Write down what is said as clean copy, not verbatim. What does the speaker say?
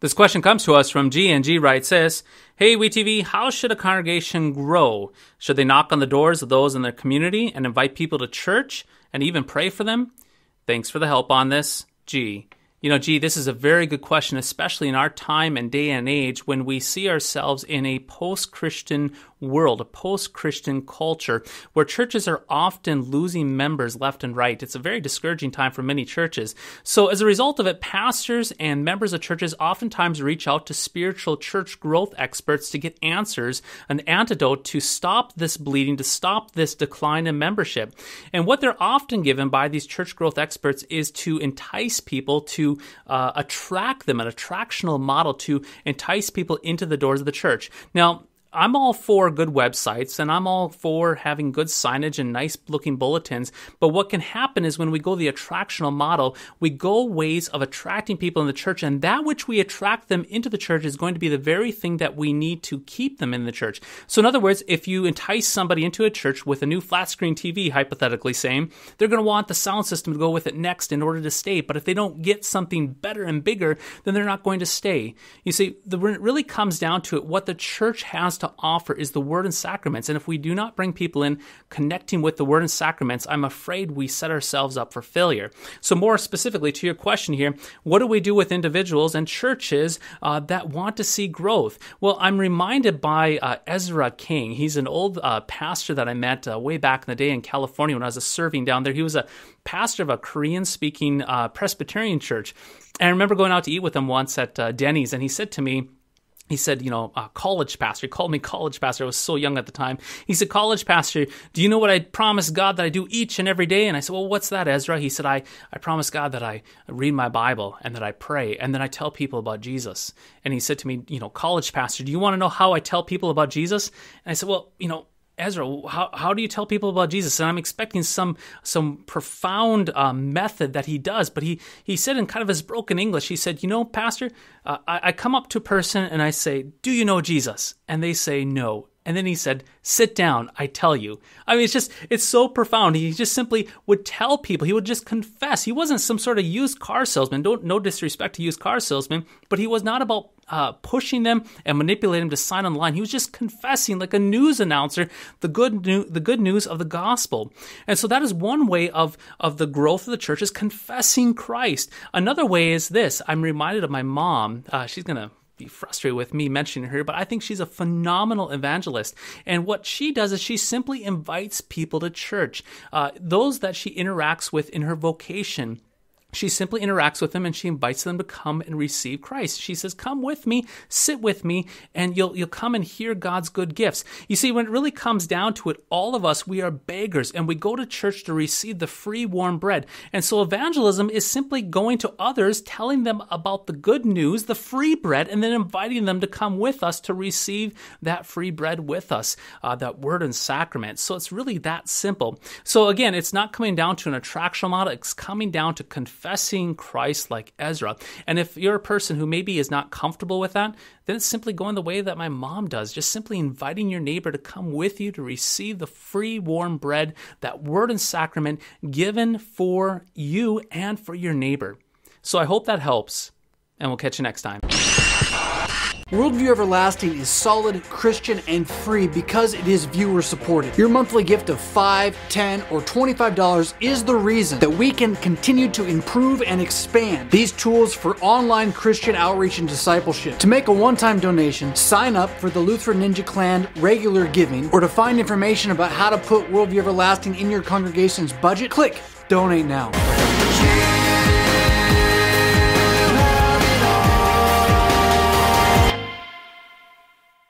This question comes to us from G, and G writes this: Hey, WeTV, how should a congregation grow? Should they knock on the doors of those in their community and invite people to church and even pray for them? Thanks for the help on this, G. G, this is a very good question, especially in our time and day and age when we see ourselves in a post-Christian world, a post-Christian culture, where churches are often losing members left and right. It's a very discouraging time for many churches. So as a result of it, pastors and members of churches oftentimes reach out to spiritual church growth experts to get answers, an antidote to stop this bleeding, to stop this decline in membership. And what they're often given by these church growth experts is to entice people, to attract them, an attractional model to entice people into the doors of the church. Now, I'm all for good websites, and I'm all for having good signage and nice-looking bulletins, but what can happen is when we go the attractional model, we go ways of attracting people in the church, and that which we attract them into the church is going to be the very thing that we need to keep them in the church. So in other words, if you entice somebody into a church with a new flat-screen TV, hypothetically saying, they're going to want the sound system to go with it next in order to stay, but if they don't get something better and bigger, then they're not going to stay. You see, when it really comes down to it, what the church has to offer is the word and sacraments. And if we do not bring people in connecting with the word and sacraments, I'm afraid we set ourselves up for failure. So more specifically to your question here, what do we do with individuals and churches that want to see growth? Well, I'm reminded by Ezra King. He's an old pastor that I met way back in the day in California when I was serving down there. He was a pastor of a Korean-speaking Presbyterian church. And I remember going out to eat with him once at Denny's, and he said to me, college pastor. He called me college pastor. I was so young at the time. He said, college pastor, do you know what I promise God that I do each and every day? And I said, well, what's that, Ezra? He said, I promise God that I read my Bible and that I pray and then I tell people about Jesus. And he said to me, college pastor, do you want to know how I tell people about Jesus? And I said, well, Ezra, how do you tell people about Jesus? And I'm expecting some profound method that he does. But he said in kind of his broken English, he said, Pastor, I come up to a person and I say, do you know Jesus? And they say no. And then he said, sit down, I tell you. I mean, it's so profound. He just simply would tell people. He would just confess. He wasn't some sort of used car salesman. No disrespect to used car salesmen, but he was not about pushing them and manipulating them to sign on the line. He was just confessing like a news announcer the good news of the gospel. And so that is one way of the growth of the church, is confessing Christ. Another way is this. I'm reminded of my mom. She's going to be frustrated with me mentioning her, but I think she's a phenomenal evangelist. And what she does is she simply invites people to church, those that she interacts with in her vocation. She simply interacts with them and she invites them to come and receive Christ. She says, come with me, sit with me, and you'll come and hear God's good gifts. You see, when it really comes down to it, all of us, we are beggars and we go to church to receive the free warm bread. And so evangelism is simply going to others, telling them about the good news, the free bread, and then inviting them to come with us to receive that free bread with us, that word and sacrament. So it's really that simple. So again, it's not coming down to an attractional model. It's coming down to confessing Christ like Ezra. And if you're a person who maybe is not comfortable with that, then it's simply going the way that my mom does, just simply inviting your neighbor to come with you to receive the free warm bread, that word and sacrament given for you and for your neighbor. So I hope that helps, and we'll catch you next time. Worldview Everlasting is solid, Christian, and free because it is viewer supported. Your monthly gift of $5, $10, or $25 is the reason that we can continue to improve and expand these tools for online Christian outreach and discipleship. To make a one-time donation, sign up for the Lutheran Ninja Clan regular giving, or to find information about how to put Worldview Everlasting in your congregation's budget, click Donate Now.